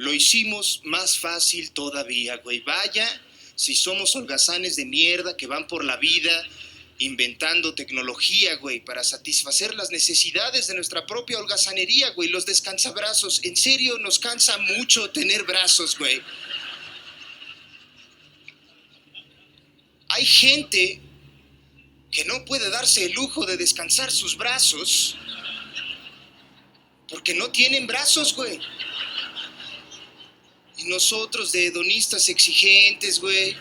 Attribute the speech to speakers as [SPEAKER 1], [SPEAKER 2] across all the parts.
[SPEAKER 1] Lo hicimos más fácil todavía, güey. Vaya, si somos holgazanes de mierda que van por la vida inventando tecnología, güey, para satisfacer las necesidades de nuestra propia holgazanería, güey. Los descansabrazos. En serio, nos cansa mucho tener brazos, güey. Hay gente que no puede darse el lujo de descansar sus brazos porque no tienen brazos, güey. Y nosotros de hedonistas exigentes, güey,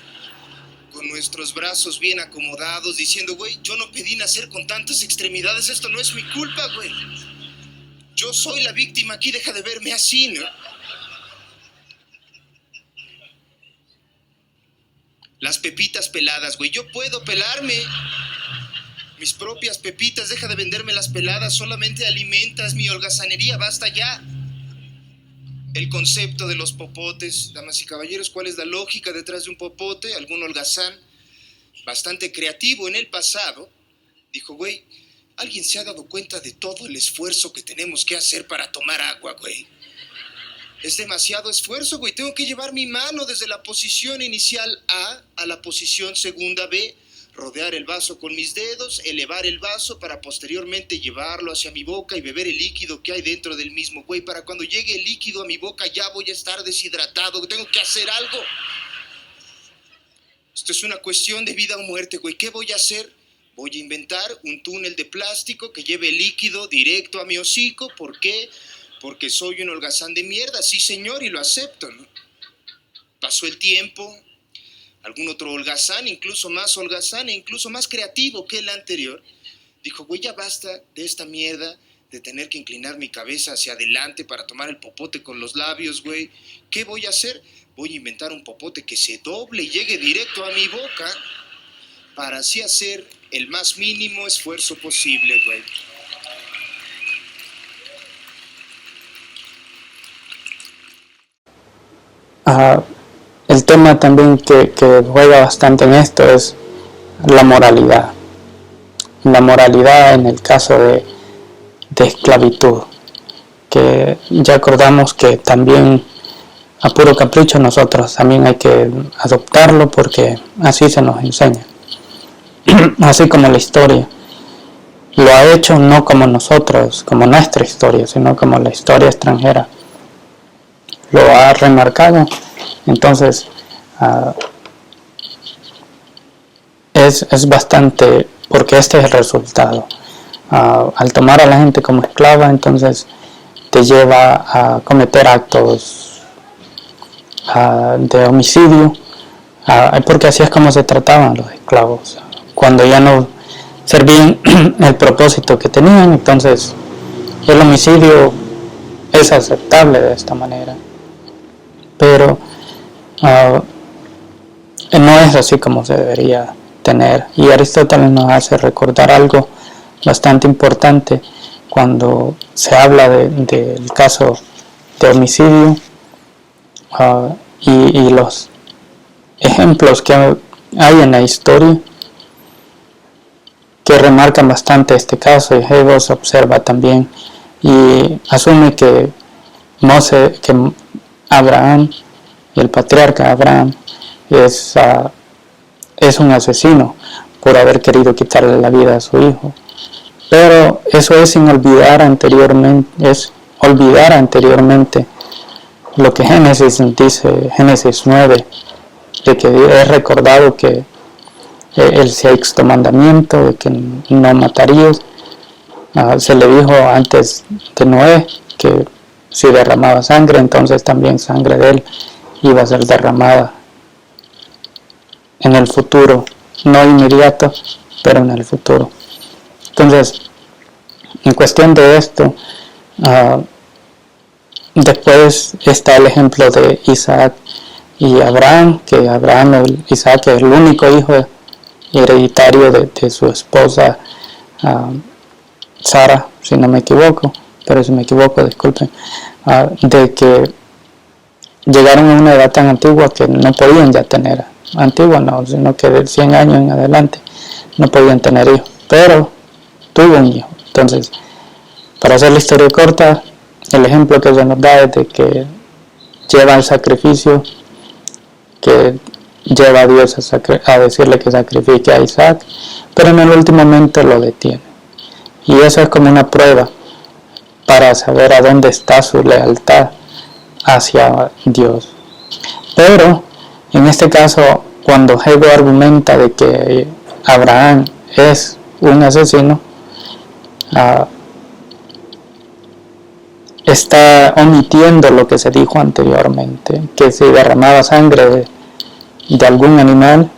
[SPEAKER 1] con nuestros brazos bien acomodados, diciendo, güey, yo no pedí nacer con tantas extremidades, esto no es mi culpa, güey. Yo soy la víctima aquí, deja de verme así, ¿no? Las pepitas peladas, güey, yo puedo pelarme mis propias pepitas, deja de venderme las peladas, solamente alimentas mi holgazanería, basta ya. El concepto de los popotes, damas y caballeros, ¿cuál es la lógica detrás de un popote? Algún holgazán bastante creativo en el pasado dijo, güey, ¿alguien se ha dado cuenta de todo el esfuerzo que tenemos que hacer para tomar agua, güey? Es demasiado esfuerzo, güey. Tengo que llevar mi mano desde la posición inicial A la posición segunda B, rodear el vaso con mis dedos, elevar el vaso para posteriormente llevarlo hacia mi boca y beber el líquido que hay dentro del mismo, güey. Para cuando llegue el líquido a mi boca ya voy a estar deshidratado. Tengo que hacer algo. Esto es una cuestión de vida o muerte, güey. ¿Qué voy a hacer? Voy a inventar un túnel de plástico que lleve el líquido directo a mi hocico. ¿Por qué? Porque soy un holgazán de mierda, sí señor, y lo acepto, ¿no? Pasó el tiempo, algún otro holgazán, incluso más holgazán e incluso más creativo que el anterior, dijo, güey, ya basta de esta mierda, de tener que inclinar mi cabeza hacia adelante para tomar el popote con los labios, güey. ¿Qué voy a hacer? Voy a inventar un popote que se doble y llegue directo a mi boca para así hacer el más mínimo esfuerzo posible, güey.
[SPEAKER 2] El tema también que juega bastante en esto es la moralidad. La moralidad en el caso de esclavitud, que ya acordamos que también a puro capricho nosotros también hay que adoptarlo porque así se nos enseña. Así como la historia lo ha hecho, no como nosotros, como nuestra historia, sino como la historia extranjera lo ha remarcado. Entonces es bastante, porque este es el resultado. Al tomar a la gente como esclava, entonces te lleva a cometer actos de homicidio, porque así es como se trataban los esclavos. Cuando ya no servían el propósito que tenían, entonces el homicidio es aceptable de esta manera. Pero no es así como se debería tener. Y Aristóteles nos hace recordar algo bastante importante cuando se habla del caso de homicidio y los ejemplos que hay en la historia que remarcan bastante este caso. Y Hegel se observa también y asume que Abraham, el patriarca Abraham, es un asesino por haber querido quitarle la vida a su hijo. Pero eso es olvidar anteriormente lo que Génesis dice, Génesis 9, de que es recordado que el sexto mandamiento, de que no matarías, se le dijo antes de Noé que si derramaba sangre, entonces también sangre de él iba a ser derramada en el futuro, no inmediato, pero en el futuro. Entonces, en cuestión de esto, después está el ejemplo de Isaac y Abraham, que Isaac es el único hijo hereditario de su esposa Sara, si no me equivoco, pero si me equivoco, disculpen, de que llegaron a una edad tan antigua que no podían ya tener, antigua no, sino que de 100 años en adelante no podían tener hijos, pero tuvo un hijo. Entonces, para hacer la historia corta, el ejemplo que se nos da es de que lleva al sacrificio, que lleva a Dios a decirle que sacrifique a Isaac, pero en el último momento lo detiene. Y eso es como una prueba para saber a dónde está su lealtad hacia Dios. Pero en este caso, cuando Hego argumenta de que Abraham es un asesino, está omitiendo lo que se dijo anteriormente, que si derramaba sangre de algún animal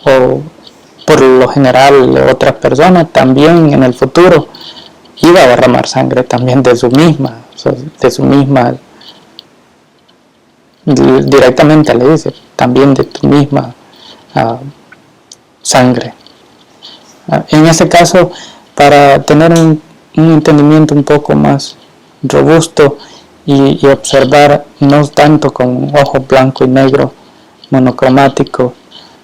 [SPEAKER 2] o por lo general de otras personas, también en el futuro iba a derramar sangre también de su misma, directamente le dice, también de tu misma sangre. En ese caso, para tener un entendimiento un poco más robusto y observar no tanto con ojos blanco y negro, monocromático,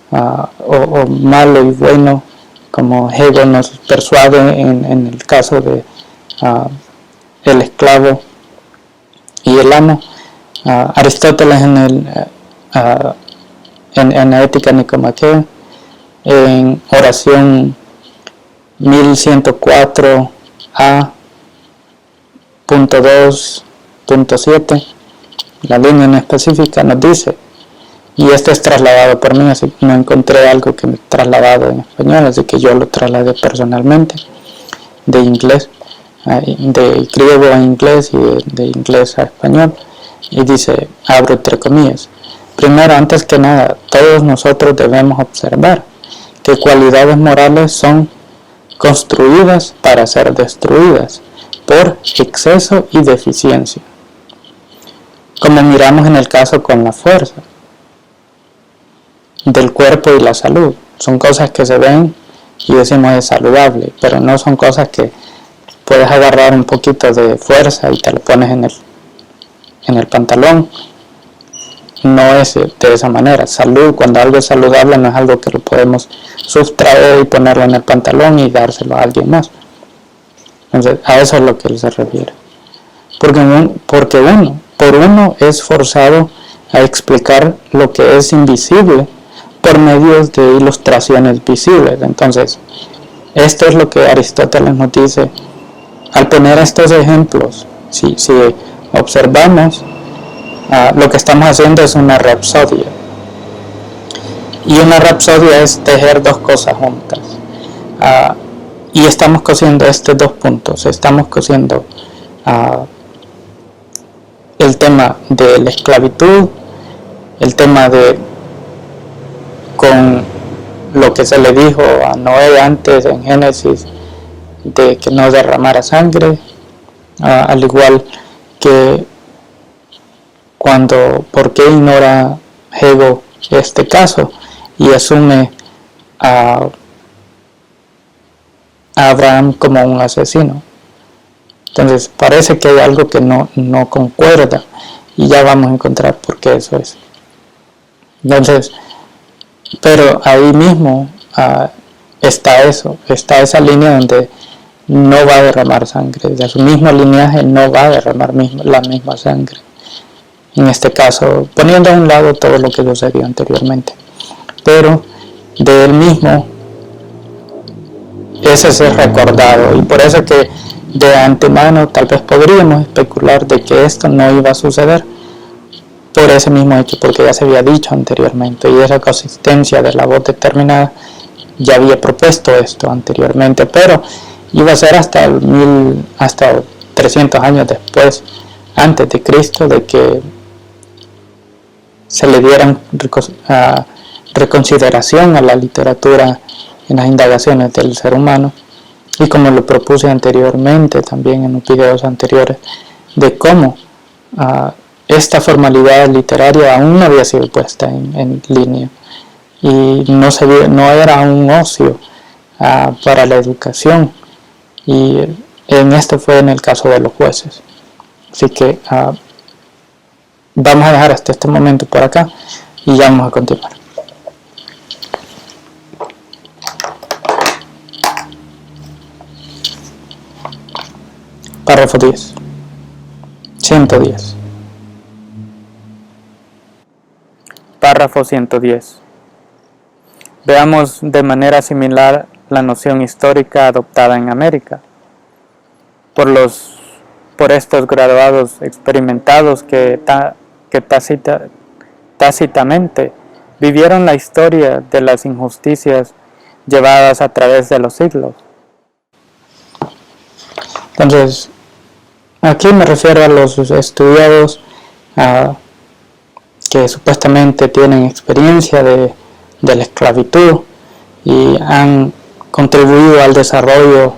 [SPEAKER 2] o malo y bueno, como Hegel nos persuade en el caso de el esclavo y el amo. Aristóteles en la Ética Nicomaquea, en oración 1104 A.2.7, la línea en específica nos dice, y esto es trasladado por mí, así que no encontré algo que me trasladado en español, así que yo lo trasladé personalmente de inglés, de griego a inglés y de inglés a español, y dice, abro entre comillas, primero, antes que nada, todos nosotros debemos observar que cualidades morales son construidas para ser destruidas por exceso y deficiencia, como miramos en el caso con la fuerza del cuerpo y la salud. Son cosas que se ven y decimos es saludable, pero no son cosas que puedes agarrar un poquito de fuerza y te lo pones en el pantalón. No es de esa manera. Salud, cuando algo es saludable, no es algo que lo podemos sustraer y ponerlo en el pantalón y dárselo a alguien más. Entonces, a eso es lo que él se refiere. Porque uno es forzado a explicar lo que es invisible por medio de ilustraciones visibles. Entonces, esto es lo que Aristóteles nos dice al poner estos ejemplos. Si observamos, lo que estamos haciendo es una rapsodia, y una rapsodia es tejer dos cosas juntas, y estamos cosiendo estos dos puntos. Estamos cosiendo el tema de la esclavitud, el tema de con lo que se le dijo a Noé antes en Génesis de que no derramara sangre, al igual que ¿por qué ignora Hegel este caso y asume a Abraham como un asesino? Entonces parece que hay algo que no concuerda, y ya vamos a encontrar por qué eso es. Entonces, pero ahí mismo está esa línea donde no va a derramar sangre, de su mismo lineaje no va a derramar la misma sangre. En este caso, poniendo a un lado todo lo que sucedió anteriormente, pero de él mismo ese es recordado, y por eso que de antemano tal vez podríamos especular de que esto no iba a suceder por ese mismo hecho, porque ya se había dicho anteriormente, y esa consistencia de la voz determinada ya había propuesto esto anteriormente, pero iba a ser hasta 300 años después, antes de Cristo, de que se le dieran reconsideración a la literatura en las indagaciones del ser humano, y como lo propuse anteriormente también en los videos anteriores, de cómo esta formalidad literaria aún no había sido puesta en línea, y no era un ocio para la educación, y esto fue en el caso de los jueces. Así que vamos a dejar hasta este momento por acá y ya vamos a continuar. Párrafo 10. 110. Párrafo 110. Veamos de manera similar la noción histórica adoptada en América por estos graduados experimentados que tácitamente vivieron la historia de las injusticias llevadas a través de los siglos. Entonces, aquí me refiero a los estudiados que supuestamente tienen experiencia de la esclavitud y han contribuido al desarrollo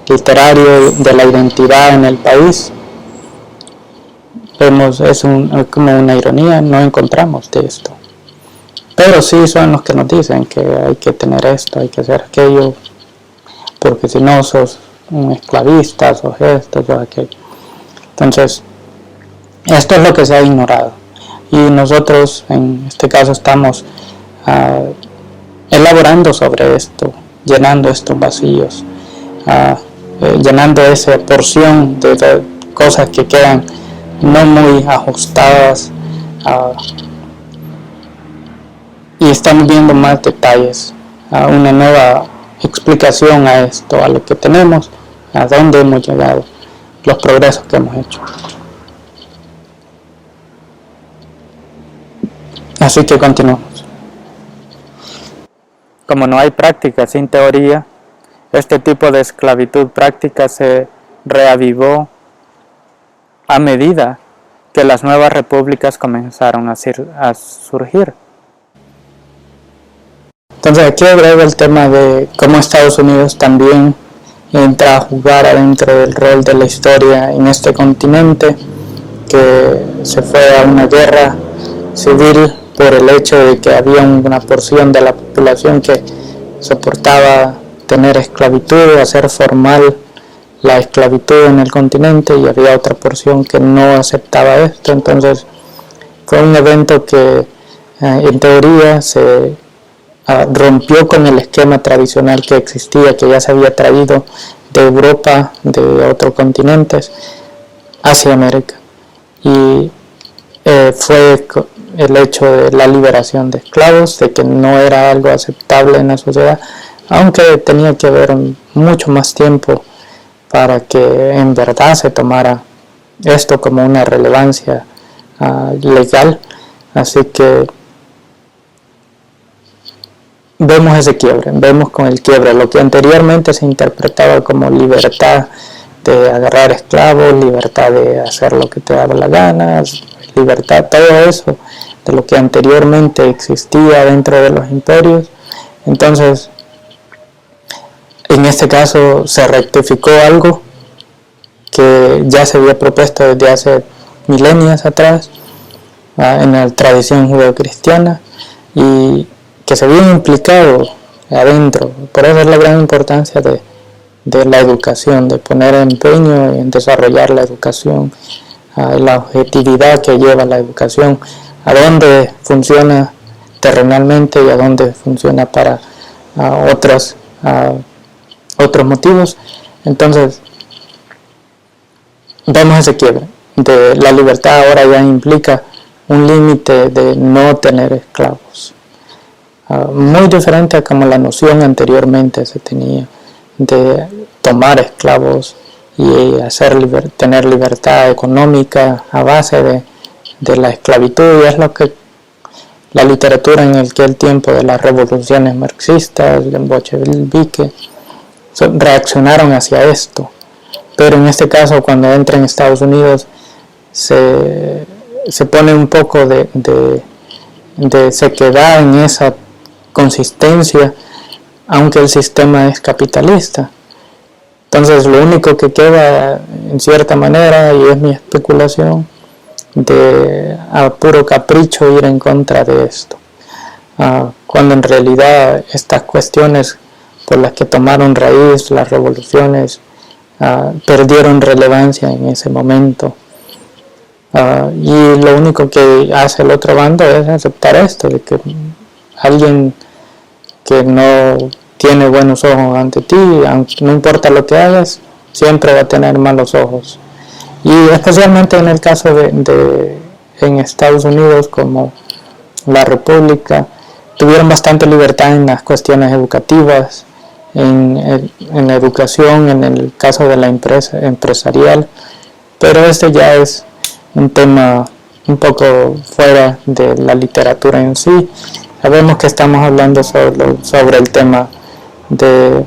[SPEAKER 2] literario de la identidad en el país. Vemos, es como una ironía, no encontramos de esto. Pero sí son los que nos dicen que hay que tener esto, hay que hacer aquello, porque si no sos un esclavista, sos esto, sos aquello. Entonces, esto es lo que se ha ignorado. Y nosotros, en este caso, estamos elaborando sobre esto, llenando estos vacíos, llenando esa porción de cosas que quedan no muy ajustadas, y estamos viendo más detalles, una nueva explicación a esto, a lo que tenemos, a dónde hemos llegado, los progresos que hemos hecho. Así que continuamos. Como no hay práctica sin teoría, este tipo de esclavitud práctica se reavivó a medida que las nuevas repúblicas comenzaron a surgir. Entonces aquí agrego el tema de cómo Estados Unidos también entra a jugar adentro del rol de la historia en este continente, que se fue a una guerra civil por el hecho de que había una porción de la población que soportaba tener esclavitud, hacer formal la esclavitud en el continente, y había otra porción que no aceptaba esto. Entonces fue un evento que en teoría se rompió con el esquema tradicional que existía, que ya se había traído de Europa, de otros continentes, hacia América, y fue el hecho de la liberación de esclavos, de que no era algo aceptable en la sociedad, aunque tenía que haber mucho más tiempo para que en verdad se tomara esto como una relevancia legal. Así que vemos ese quiebre, vemos con el quiebre lo que anteriormente se interpretaba como libertad de agarrar esclavos, libertad de hacer lo que te daba la gana, libertad, todo eso de lo que anteriormente existía dentro de los imperios. Entonces, en este caso se rectificó algo que ya se había propuesto desde hace milenios atrás en la tradición judeocristiana, y que se había implicado adentro. Por eso es la gran importancia de la educación, de poner empeño en desarrollar la educación, la objetividad que lleva la educación, a dónde funciona terrenalmente y a dónde funciona para otros motivos. Entonces vemos ese quiebre de la libertad. Ahora ya implica un límite de no tener esclavos, muy diferente a como la noción anteriormente se tenía de tomar esclavos y tener libertad económica a base de la esclavitud. Y es lo que la literatura en aquel tiempo de las revoluciones marxistas, bolcheviques, reaccionaron hacia esto. Pero en este caso, cuando entra en Estados Unidos, se pone un poco de sequedad en esa consistencia, aunque el sistema es capitalista. Entonces lo único que queda, en cierta manera, y es mi especulación, de a puro capricho ir en contra de esto, cuando en realidad estas cuestiones por las que tomaron raíz las revoluciones perdieron relevancia en ese momento, y lo único que hace el otro bando es aceptar esto, de que alguien que no tiene buenos ojos ante ti, aunque no importa lo que hagas, siempre va a tener malos ojos. Y especialmente en el caso en Estados Unidos, como la República tuvieron bastante libertad en las cuestiones educativas, en la educación, en el caso de la empresa empresarial, pero este ya es un tema un poco fuera de la literatura en sí. Sabemos que estamos hablando sobre el tema de